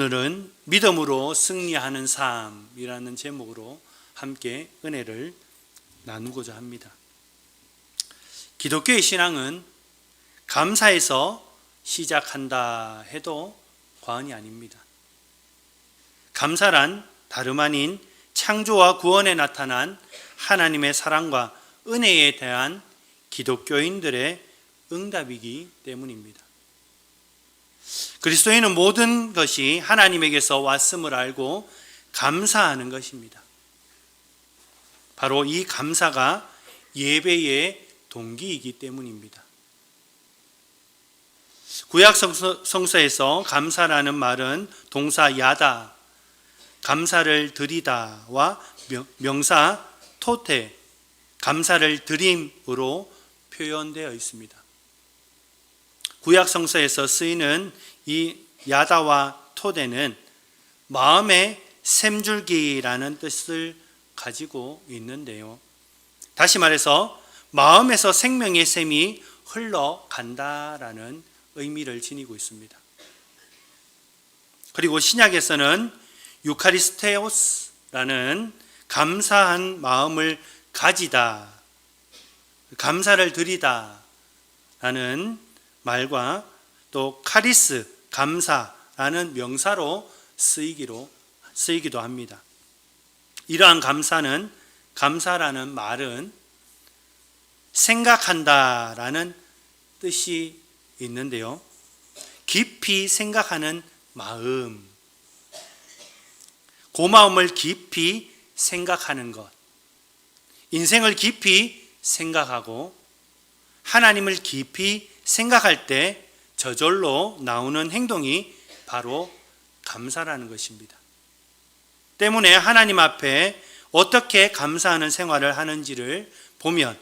오늘은 믿음으로 승리하는 삶이라는 제목으로 함께 은혜를 나누고자 합니다. 기독교의 신앙은 감사에서 시작한다 해도 과언이 아닙니다. 감사란 다름 아닌 창조와 구원에 나타난 하나님의 사랑과 은혜에 대한 기독교인들의 응답이기 때문입니다. 그리스도인은 모든 것이 하나님에게서 왔음을 알고 감사하는 것입니다. 바로 이 감사가 예배의 동기이기 때문입니다. 구약 성서에서 감사라는 말은 동사 야다, 감사를 드리다와 명사 토테, 감사를 드림으로 표현되어 있습니다. 구약 성서에서 쓰이는 이 야다와 토대는 마음의 샘줄기라는 뜻을 가지고 있는데요. 다시 말해서 마음에서 생명의 샘이 흘러간다라는 의미를 지니고 있습니다. 그리고 신약에서는 유카리스테오스라는 감사한 마음을 가지다, 감사를 드리다 라는 말과 또 카리스, 감사라는 명사로 쓰이기도 합니다. 이러한 감사라는 말은 생각한다라는 뜻이 있는데요. 깊이 생각하는 마음, 고마움을 깊이 생각하는 것, 인생을 깊이 생각하고 하나님을 깊이 생각할 때 저절로 나오는 행동이 바로 감사라는 것입니다. 때문에 하나님 앞에 어떻게 감사하는 생활을 하는지를 보면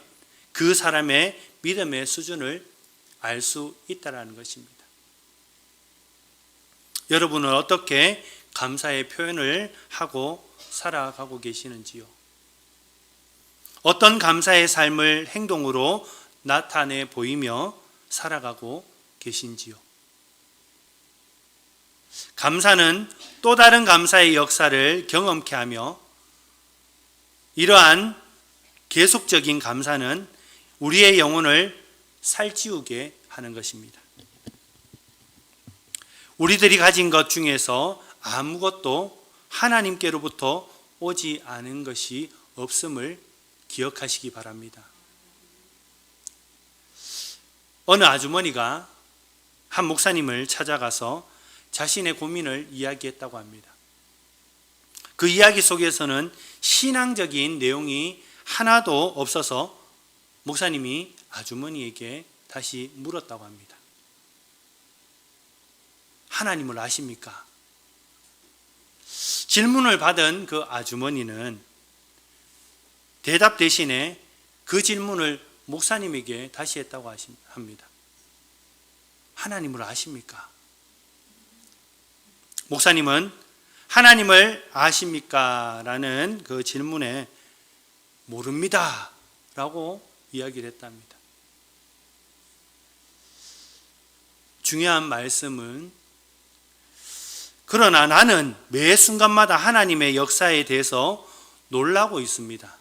그 사람의 믿음의 수준을 알 수 있다는 것입니다. 여러분은 어떻게 감사의 표현을 하고 살아가고 계시는지요? 어떤 감사의 삶을 행동으로 나타내 보이며 살아가고 계신지요? 감사는 또 다른 감사의 역사를 경험케 하며 이러한 계속적인 감사는 우리의 영혼을 살찌우게 하는 것입니다. 우리들이 가진 것 중에서 아무것도 하나님께로부터 오지 않은 것이 없음을 기억하시기 바랍니다. 어느 아주머니가 한 목사님을 찾아가서 자신의 고민을 이야기했다고 합니다. 그 이야기 속에서는 신앙적인 내용이 하나도 없어서 목사님이 아주머니에게 다시 물었다고 합니다. 하나님을 아십니까? 질문을 받은 그 아주머니는 대답 대신에 그 질문을 목사님에게 다시 했다고 합니다. 하나님을 아십니까? 목사님은 하나님을 아십니까? 라는 그 질문에 모릅니다 라고 이야기를 했답니다. 중요한 말씀은 그러나 나는 매 순간마다 하나님의 역사에 대해서 놀라고 있습니다.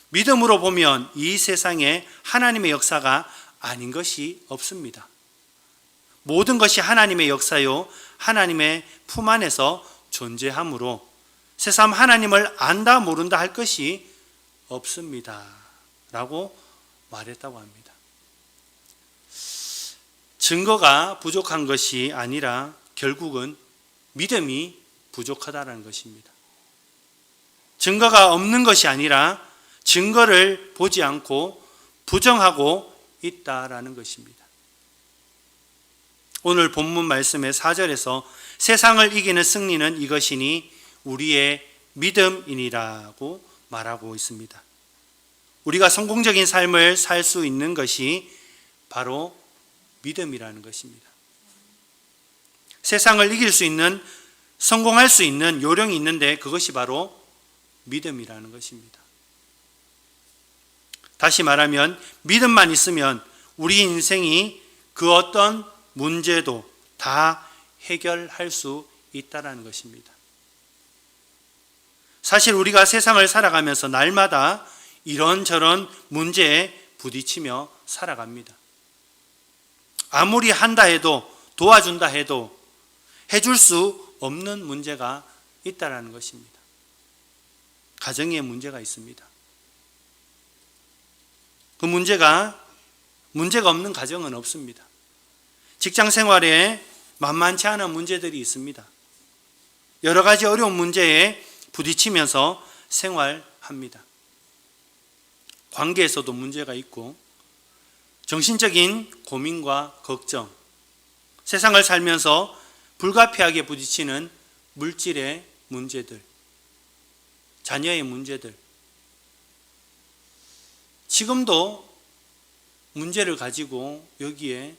믿음으로 보면 이 세상에 하나님의 역사가 아닌 것이 없습니다. 모든 것이 하나님의 역사요 하나님의 품 안에서 존재하므로 새삼 하나님을 안다 모른다 할 것이 없습니다 라고 말했다고 합니다. 증거가 부족한 것이 아니라 결국은 믿음이 부족하다는 것입니다. 증거가 없는 것이 아니라 증거를 보지 않고 부정하고 있다라는 것입니다. 오늘 본문 말씀의 4절에서 세상을 이기는 승리는 이것이니 우리의 믿음이니라고 말하고 있습니다. 우리가 성공적인 삶을 살 수 있는 것이 바로 믿음이라는 것입니다. 세상을 이길 수 있는, 성공할 수 있는 요령이 있는데 그것이 바로 믿음이라는 것입니다. 다시 말하면 믿음만 있으면 우리 인생이 그 어떤 문제도 다 해결할 수 있다라는 것입니다. 사실 우리가 세상을 살아가면서 날마다 이런저런 문제에 부딪히며 살아갑니다. 아무리 한다 해도, 도와준다 해도 해줄 수 없는 문제가 있다라는 것입니다. 가정에 문제가 있습니다. 그 문제가 없는 가정은 없습니다. 직장 생활에 만만치 않은 문제들이 있습니다. 여러 가지 어려운 문제에 부딪히면서 생활합니다. 관계에서도 문제가 있고, 정신적인 고민과 걱정, 세상을 살면서 불가피하게 부딪히는 물질의 문제들, 자녀의 문제들, 지금도 문제를 가지고 여기에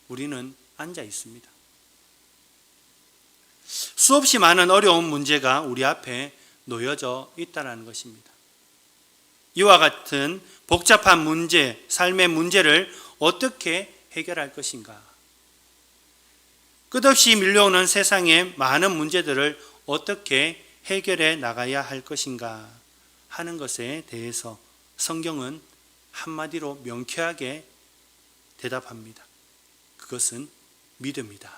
우리는 앉아 있습니다. 수없이 많은 어려운 문제가 우리 앞에 놓여져 있다는 것입니다. 이와 같은 복잡한 문제, 삶의 문제를 어떻게 해결할 것인가? 끝없이 밀려오는 세상의 많은 문제들을 어떻게 해결해 나가야 할 것인가 하는 것에 대해서 성경은 한마디로 명쾌하게 대답합니다. 그것은 믿음이다.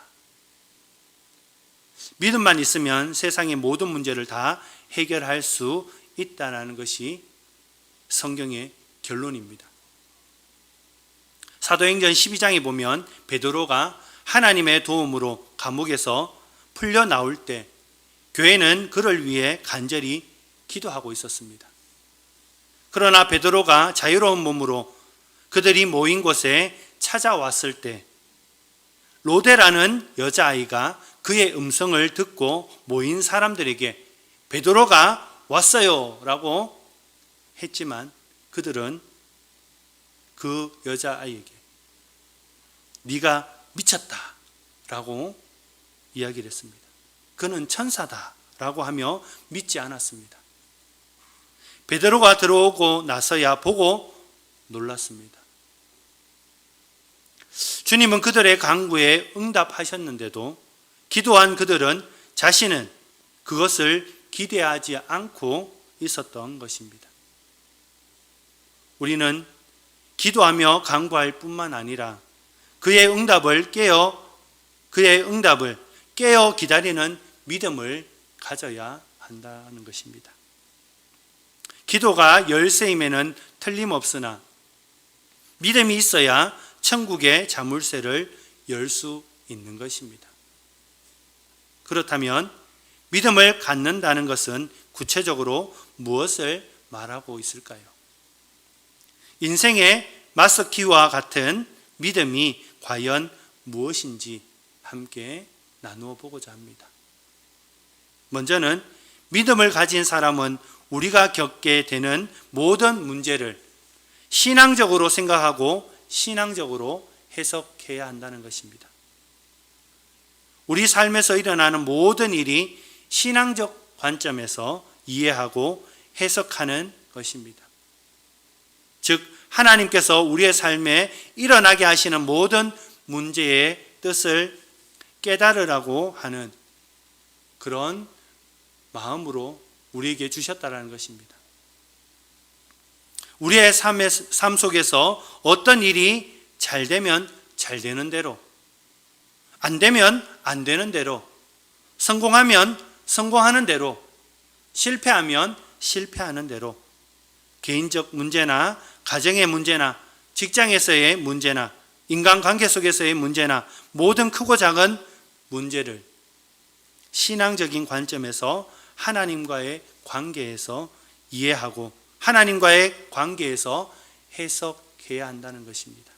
믿음만 있으면 세상의 모든 문제를 다 해결할 수 있다는 것이 성경의 결론입니다. 사도행전 12장에 보면 베드로가 하나님의 도움으로 감옥에서 풀려 나올 때 교회는 그를 위해 간절히 기도하고 있었습니다. 그러나 베드로가 자유로운 몸으로 그들이 모인 곳에 찾아왔을 때 로데라는 여자아이가 그의 음성을 듣고 모인 사람들에게 베드로가 왔어요 라고 했지만 그들은 그 여자아이에게 네가 미쳤다 라고 이야기를 했습니다. 그는 천사다 라고 하며 믿지 않았습니다. 베드로가 들어오고 나서야 보고 놀랐습니다. 주님은 그들의 간구에 응답하셨는데도 기도한 그들은 자신은 그것을 기대하지 않고 있었던 것입니다. 우리는 기도하며 간구할 뿐만 아니라 그의 응답을 깨어 기다리는 믿음을 가져야 한다는 것입니다. 기도가 열쇠임에는 틀림없으나 믿음이 있어야 천국의 자물쇠를 열 수 있는 것입니다. 그렇다면 믿음을 갖는다는 것은 구체적으로 무엇을 말하고 있을까요? 인생의 맞서기와 같은 믿음이 과연 무엇인지 함께 나누어 보고자 합니다. 먼저는 믿음을 가진 사람은 우리가 겪게 되는 모든 문제를 신앙적으로 생각하고 신앙적으로 해석해야 한다는 것입니다. 우리 삶에서 일어나는 모든 일이 신앙적 관점에서 이해하고 해석하는 것입니다. 즉 하나님께서 우리의 삶에 일어나게 하시는 모든 문제의 뜻을 깨달으라고 하는 그런 마음으로 우리에게 주셨다는 것입니다. 우리의 삶 속에서 어떤 일이 잘 되면 잘 되는 대로, 안 되면 안 되는 대로, 성공하면 성공하는 대로, 실패하면 실패하는 대로, 개인적 문제나 가정의 문제나 직장에서의 문제나 인간관계 속에서의 문제나 모든 크고 작은 문제를 신앙적인 관점에서 하나님과의 관계에서 이해하고 하나님과의 관계에서 해석해야 한다는 것입니다.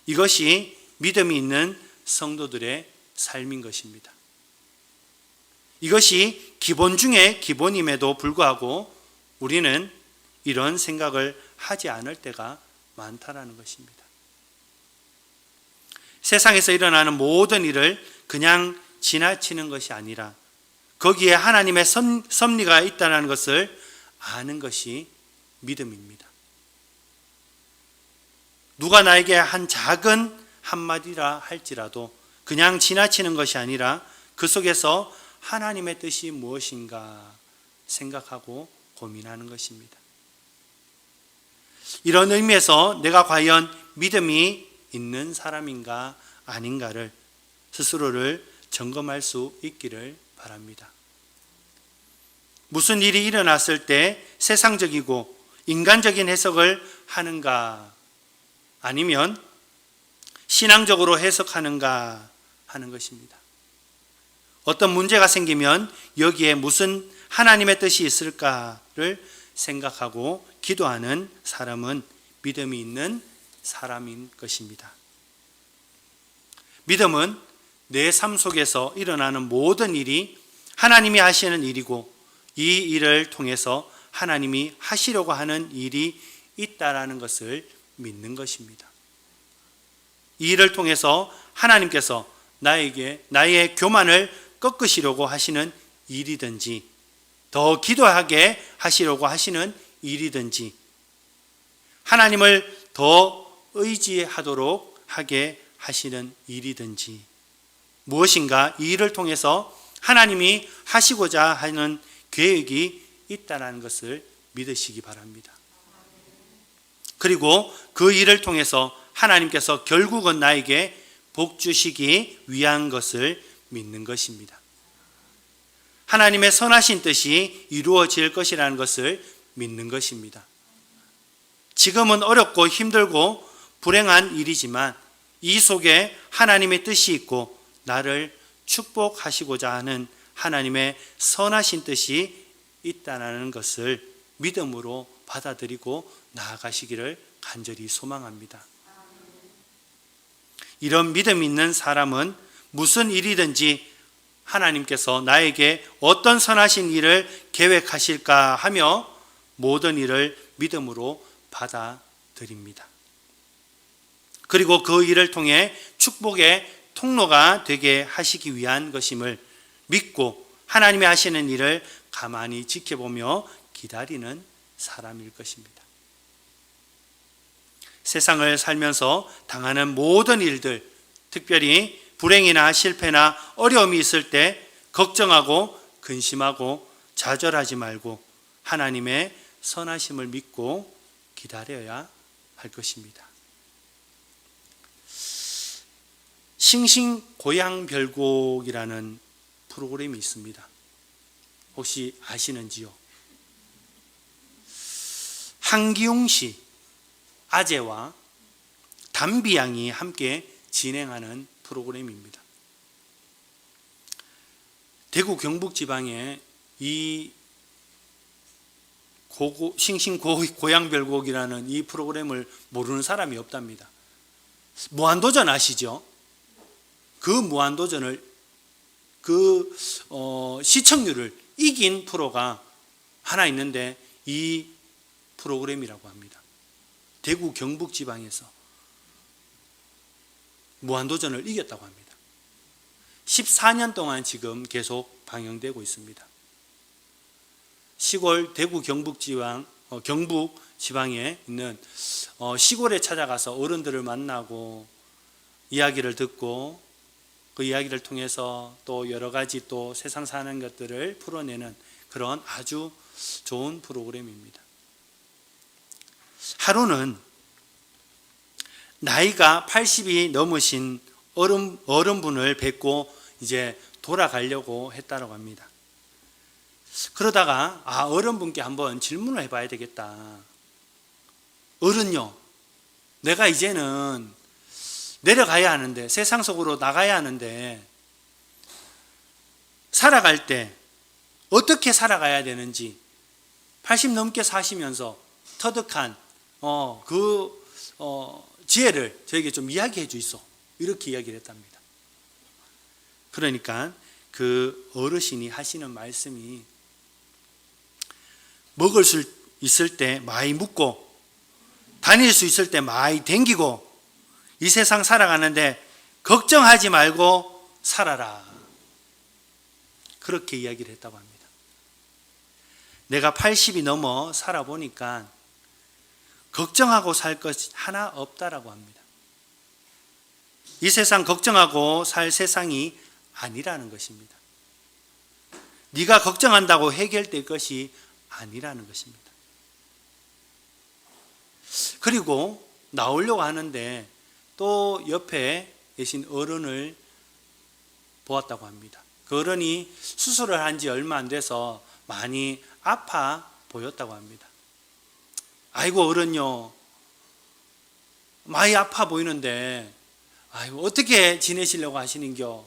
이것이 믿음이 있는 성도들의 삶인 것입니다. 이것이 기본 중에 기본임에도 불구하고 우리는 이런 생각을 하지 않을 때가 많다라는 것입니다. 세상에서 일어나는 모든 일을 그냥 지나치는 것이 아니라 거기에 하나님의 섭리가 있다는 것을 아는 것이 믿음입니다. 누가 나에게 한 작은 한마디라 할지라도 그냥 지나치는 것이 아니라 그 속에서 하나님의 뜻이 무엇인가 생각하고 고민하는 것입니다. 이런 의미에서 내가 과연 믿음이 있는 사람인가 아닌가를 스스로를 점검할 수 있기를 바랍니다. 무슨 일이 일어났을 때 세상적이고 인간적인 해석을 하는가 아니면 신앙적으로 해석하는가 하는 것입니다. 어떤 문제가 생기면 여기에 무슨 하나님의 뜻이 있을까를 생각하고 기도하는 사람은 믿음이 있는 사람인 것입니다. 믿음은 내 삶 속에서 일어나는 모든 일이 하나님이 하시는 일이고 이 일을 통해서 하나님이 하시려고 하는 일이 있다라는 것을 믿는 것입니다. 이 일을 통해서 하나님께서 나의 교만을 꺾으시려고 하시는 일이든지 더 기도하게 하시려고 하시는 일이든지 하나님을 더 의지하도록 하게 하시는 일이든지 무엇인가 이 일을 통해서 하나님이 하시고자 하는 계획이 있다는 것을 믿으시기 바랍니다. 그리고 그 일을 통해서 하나님께서 결국은 나에게 복 주시기 위한 것을 믿는 것입니다. 하나님의 선하신 뜻이 이루어질 것이라는 것을 믿는 것입니다. 지금은 어렵고 힘들고 불행한 일이지만 이 속에 하나님의 뜻이 있고 나를 축복하시고자 하는 하나님의 선하신 뜻이 있다는 것을 믿음으로 받아들이고 나아가시기를 간절히 소망합니다. 이런 믿음 있는 사람은 무슨 일이든지 하나님께서 나에게 어떤 선하신 일을 계획하실까 하며 모든 일을 믿음으로 받아들입니다. 그리고 그 일을 통해 축복의 통로가 되게 하시기 위한 것임을 믿고 하나님이 하시는 일을 가만히 지켜보며 기다리는 사람일 것입니다. 세상을 살면서 당하는 모든 일들, 특별히 불행이나 실패나 어려움이 있을 때 걱정하고 근심하고 좌절하지 말고 하나님의 선하심을 믿고 기다려야 할 것입니다. 싱싱고향별곡이라는 프로그램이 있습니다. 혹시 아시는지요? 한기용 씨, 아재와 담비 양이 함께 진행하는 프로그램입니다. 대구 경북 지방에 이 싱싱고향별곡이라는 이 프로그램을 모르는 사람이 없답니다. 무한도전 아시죠? 그 무한도전을 시청률을 이긴 프로가 하나 있는데 이 프로그램이라고 합니다. 대구 경북 지방에서 무한도전을 이겼다고 합니다. 14년 동안 지금 계속 방영되고 있습니다. 시골 대구 경북 지방에 있는 시골에 찾아가서 어른들을 만나고 이야기를 듣고 그 이야기를 통해서 또 여러 가지 또 세상 사는 것들을 풀어내는 그런 아주 좋은 프로그램입니다. 하루는 나이가 80이 넘으신 어른분을 뵙고 이제 돌아가려고 했다고 합니다. 그러다가 어른분께 한번 질문을 해봐야 되겠다. 어른요, 내가 이제는 내려가야 하는데 세상 속으로 나가야 하는데 살아갈 때 어떻게 살아가야 되는지 80 넘게 사시면서 터득한 지혜를 저에게 좀 이야기해 주이소. 이렇게 이야기를 했답니다. 그러니까 그 어르신이 하시는 말씀이 먹을 수 있을 때 많이 묵고 다닐 수 있을 때 많이 댕기고 이 세상 살아가는데 걱정하지 말고 살아라. 그렇게 이야기를 했다고 합니다. 내가 80이 넘어 살아보니까 걱정하고 살 것이 하나 없다라고 합니다. 이 세상 걱정하고 살 세상이 아니라는 것입니다. 네가 걱정한다고 해결될 것이 아니라는 것입니다. 그리고 나오려고 하는데 또 옆에 계신 어른을 보았다고 합니다. 그 어른이 수술을 한 지 얼마 안 돼서 많이 아파 보였다고 합니다. 아이고 어른요, 많이 아파 보이는데 아이고 어떻게 지내시려고 하시는겨,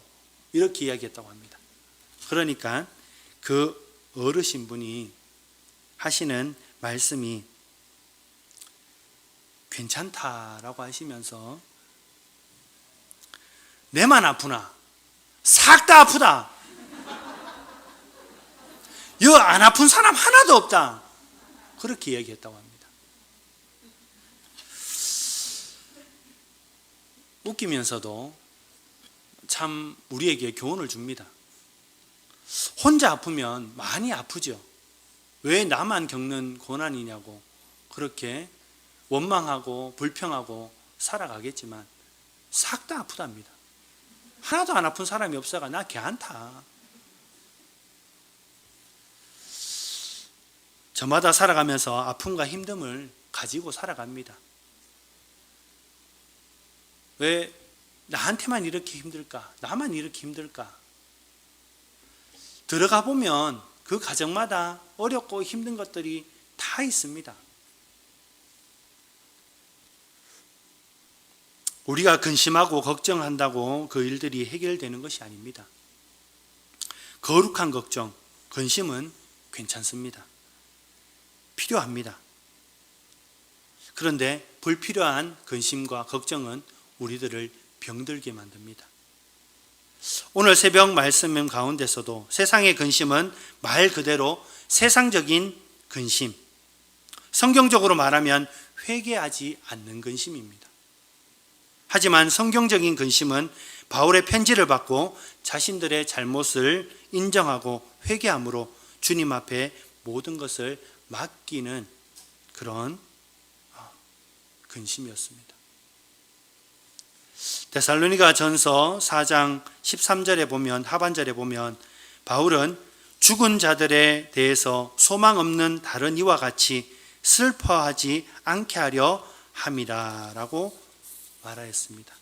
이렇게 이야기했다고 합니다. 그러니까 그 어르신분이 하시는 말씀이 괜찮다라고 하시면서 내만 아프나? 싹 다 아프다. 여 안 아픈 사람 하나도 없다. 그렇게 이야기했다고 합니다. 웃기면서도 참 우리에게 교훈을 줍니다. 혼자 아프면 많이 아프죠. 왜 나만 겪는 고난이냐고 그렇게 원망하고 불평하고 살아가겠지만 싹 다 아프답니다. 하나도 안 아픈 사람이 없어가 나 괜찮다. 저마다 살아가면서 아픔과 힘듦을 가지고 살아갑니다. 왜 나한테만 이렇게 힘들까? 나만 이렇게 힘들까? 들어가 보면 그 가정마다 어렵고 힘든 것들이 다 있습니다. 우리가 근심하고 걱정한다고 그 일들이 해결되는 것이 아닙니다. 거룩한 걱정, 근심은 괜찮습니다. 필요합니다. 그런데 불필요한 근심과 걱정은 우리들을 병들게 만듭니다. 오늘 새벽 말씀 가운데서도 세상의 근심은 말 그대로 세상적인 근심, 성경적으로 말하면 회개하지 않는 근심입니다. 하지만 성경적인 근심은 바울의 편지를 받고 자신들의 잘못을 인정하고 회개함으로 주님 앞에 모든 것을 맡기는 그런 근심이었습니다. 데살로니가 전서 4장 13절에 보면, 하반절에 보면 바울은 죽은 자들에 대해서 소망 없는 다른 이와 같이 슬퍼하지 않게 하려 함이라 라고 말하였습니다.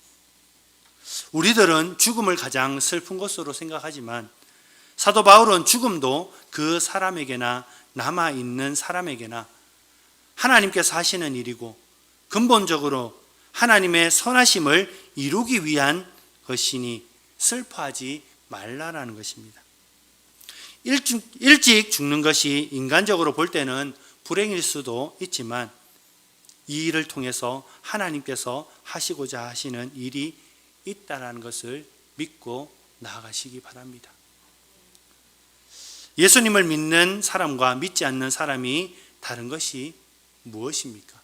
우리들은 죽음을 가장 슬픈 것으로 생각하지만 사도 바울은 죽음도 그 사람에게나 남아있는 사람에게나 하나님께서 하시는 일이고 근본적으로 하나님의 선하심을 이루기 위한 것이니 슬퍼하지 말라라는 것입니다. 일찍 죽는 것이 인간적으로 볼 때는 불행일 수도 있지만 이 일을 통해서 하나님께서 하시고자 하시는 일이 있다는 것을 믿고 나아가시기 바랍니다. 예수님을 믿는 사람과 믿지 않는 사람이 다른 것이 무엇입니까?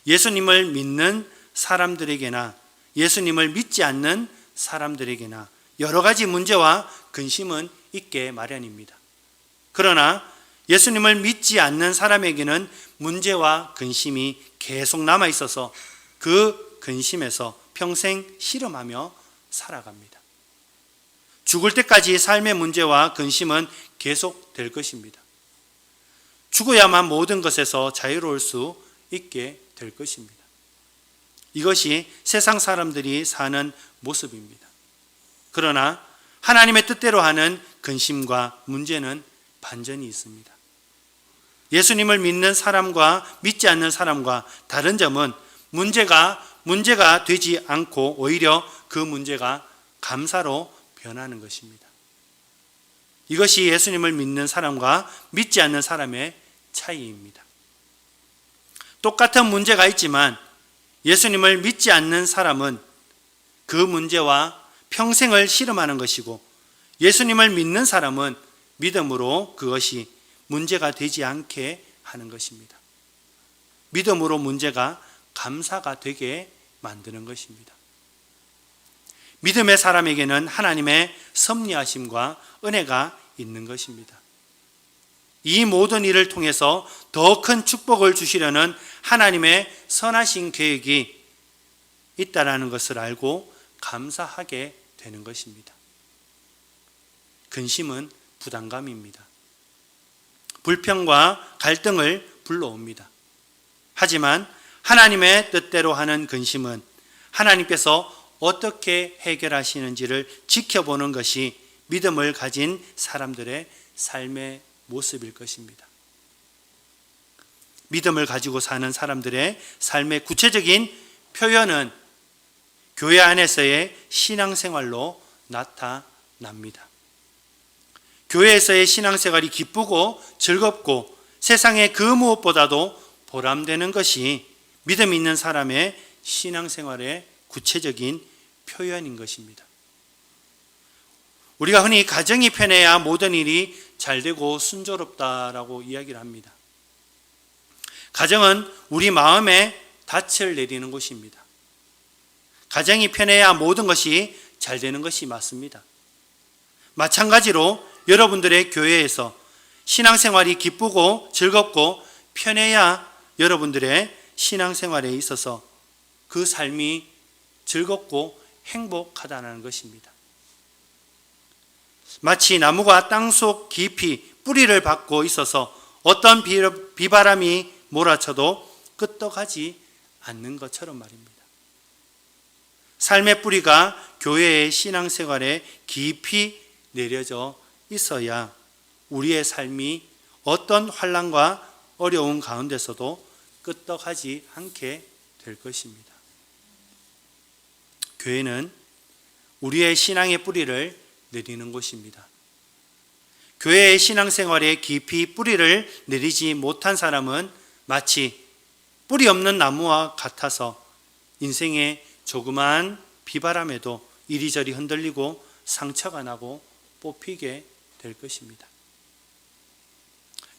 예수님을 믿는 사람들에게나 예수님을 믿지 않는 사람들에게나 여러 가지 문제와 근심은 있게 마련입니다. 그러나 예수님을 믿지 않는 사람에게는 문제와 근심이 계속 남아 있어서 그 근심에서 평생 실험하며 살아갑니다. 죽을 때까지 삶의 문제와 근심은 계속될 것입니다. 죽어야만 모든 것에서 자유로울 수 있게 될 것입니다. 이것이 세상 사람들이 사는 모습입니다. 그러나 하나님의 뜻대로 하는 근심과 문제는 반전이 있습니다. 예수님을 믿는 사람과 믿지 않는 사람과 다른 점은 문제가 되지 않고 오히려 그 문제가 감사로 변하는 것입니다. 이것이 예수님을 믿는 사람과 믿지 않는 사람의 차이입니다. 똑같은 문제가 있지만 예수님을 믿지 않는 사람은 그 문제와 평생을 씨름하는 것이고 예수님을 믿는 사람은 믿음으로 그것이 문제가 되지 않게 하는 것입니다. 믿음으로 문제가 감사가 되게 만드는 것입니다. 믿음의 사람에게는 하나님의 섭리하심과 은혜가 있는 것입니다. 이 모든 일을 통해서 더 큰 축복을 주시려는 하나님의 선하신 계획이 있다라는 것을 알고 감사하게 되는 것입니다. 근심은 부담감입니다. 불평과 갈등을 불러옵니다. 하지만 하나님의 뜻대로 하는 근심은 하나님께서 어떻게 해결하시는지를 지켜보는 것이 믿음을 가진 사람들의 삶의 모습일 것입니다. 믿음을 가지고 사는 사람들의 삶의 구체적인 표현은 교회 안에서의 신앙생활로 나타납니다. 교회에서의 신앙생활이 기쁘고 즐겁고 세상의 그 무엇보다도 보람되는 것이 믿음 있는 사람의 신앙생활의 구체적인 표현인 것입니다. 우리가 흔히 가정이 편해야 모든 일이 잘 되고 순조롭다라고 이야기를 합니다. 가정은 우리 마음에 닻을 내리는 곳입니다. 가정이 편해야 모든 것이 잘 되는 것이 맞습니다. 마찬가지로 여러분들의 교회에서 신앙생활이 기쁘고 즐겁고 편해야 여러분들의 신앙생활에 있어서 그 삶이 즐겁고 행복하다는 것입니다. 마치 나무가 땅속 깊이 뿌리를 받고 있어서 어떤 비바람이 몰아쳐도 끄떡하지 않는 것처럼 말입니다. 삶의 뿌리가 교회의 신앙생활에 깊이 내려져 있어야 우리의 삶이 어떤 환난과 어려운 가운데서도 끄떡하지 않게 될 것입니다. 교회는 우리의 신앙의 뿌리를 내리는 곳입니다. 교회의 신앙생활에 깊이 뿌리를 내리지 못한 사람은 마치 뿌리 없는 나무와 같아서 인생의 조그마한 비바람에도 이리저리 흔들리고 상처가 나고 뽑히게 될 것입니다.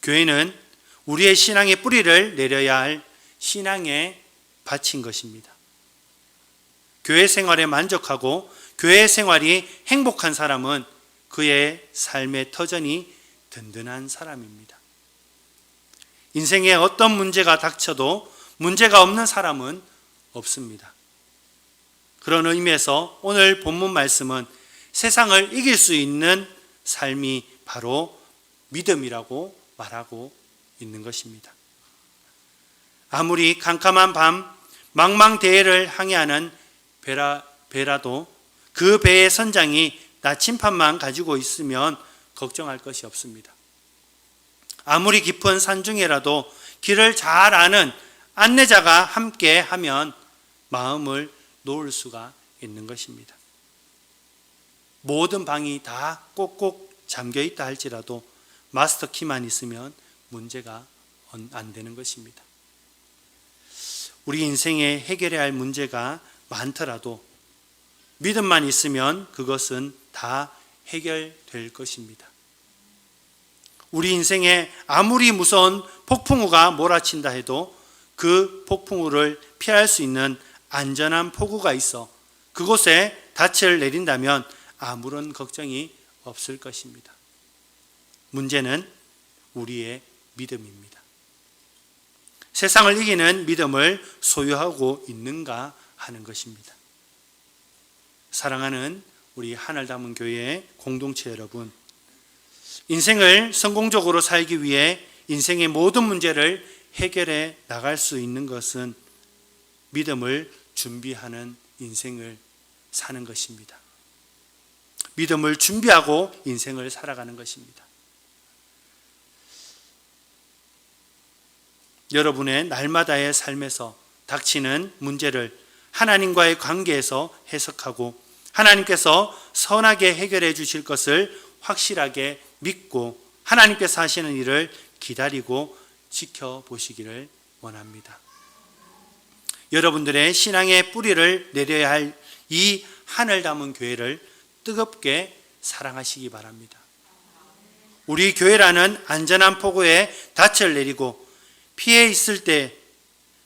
교회는 우리의 신앙의 뿌리를 내려야 할 신앙의 밭인 것입니다. 교회 생활에 만족하고 교회 생활이 행복한 사람은 그의 삶의 터전이 든든한 사람입니다. 인생에 어떤 문제가 닥쳐도 문제가 없는 사람은 없습니다. 그런 의미에서 오늘 본문 말씀은 세상을 이길 수 있는 삶이 바로 믿음이라고 말하고 있는 것입니다. 아무리 캄캄한 밤 망망대해를 항해하는 배라도 그 배의 선장이 나침판만 가지고 있으면 걱정할 것이 없습니다. 아무리 깊은 산 중에라도 길을 잘 아는 안내자가 함께 하면 마음을 놓을 수가 있는 것입니다. 모든 방이 다 꼭꼭 잠겨 있다 할지라도 마스터 키만 있으면 문제가 안 되는 것입니다. 우리 인생에 해결해야 할 문제가 많더라도 믿음만 있으면 그것은 다 해결될 것입니다. 우리 인생에 아무리 무서운 폭풍우가 몰아친다 해도 그 폭풍우를 피할 수 있는 안전한 포구가 있어 그곳에 닻을 내린다면 아무런 걱정이 없을 것입니다. 문제는 우리의 믿음입니다. 세상을 이기는 믿음을 소유하고 있는가 하는 것입니다. 사랑하는 우리 하늘 담은 교회 공동체 여러분, 인생을 성공적으로 살기 위해 인생의 모든 문제를 해결해 나갈 수 있는 것은 믿음을 준비하는 인생을 사는 것입니다. 믿음을 준비하고 인생을 살아가는 것입니다. 여러분의 날마다의 삶에서 닥치는 문제를 하나님과의 관계에서 해석하고 하나님께서 선하게 해결해 주실 것을 확실하게 믿고 하나님께서 하시는 일을 기다리고 지켜보시기를 원합니다. 여러분들의 신앙의 뿌리를 내려야 할 이 하늘 담은 교회를 뜨겁게 사랑하시기 바랍니다. 우리 교회라는 안전한 포구에 닻을 내리고 피해 있을 때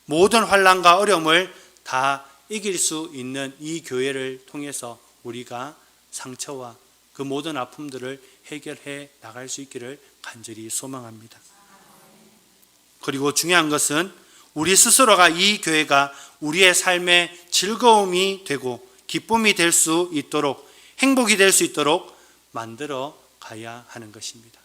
모든 환난과 어려움을 다 이길 수 있는 이 교회를 통해서 우리가 상처와 그 모든 아픔들을 해결해 나갈 수 있기를 간절히 소망합니다. 그리고 중요한 것은 우리 스스로가 이 교회가 우리의 삶의 즐거움이 되고 기쁨이 될 수 있도록 행복이 될 수 있도록 만들어 가야 하는 것입니다.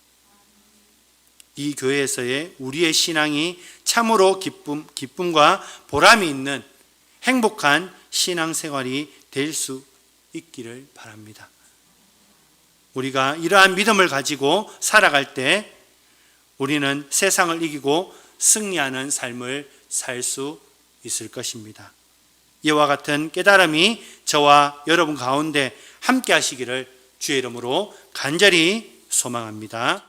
이 교회에서의 우리의 신앙이 참으로 기쁨과 보람이 있는 행복한 신앙생활이 될 수 있기를 바랍니다. 우리가 이러한 믿음을 가지고 살아갈 때 우리는 세상을 이기고 승리하는 삶을 살 수 있을 것입니다. 이와 같은 깨달음이 저와 여러분 가운데 함께 하시기를 주의 이름으로 간절히 소망합니다.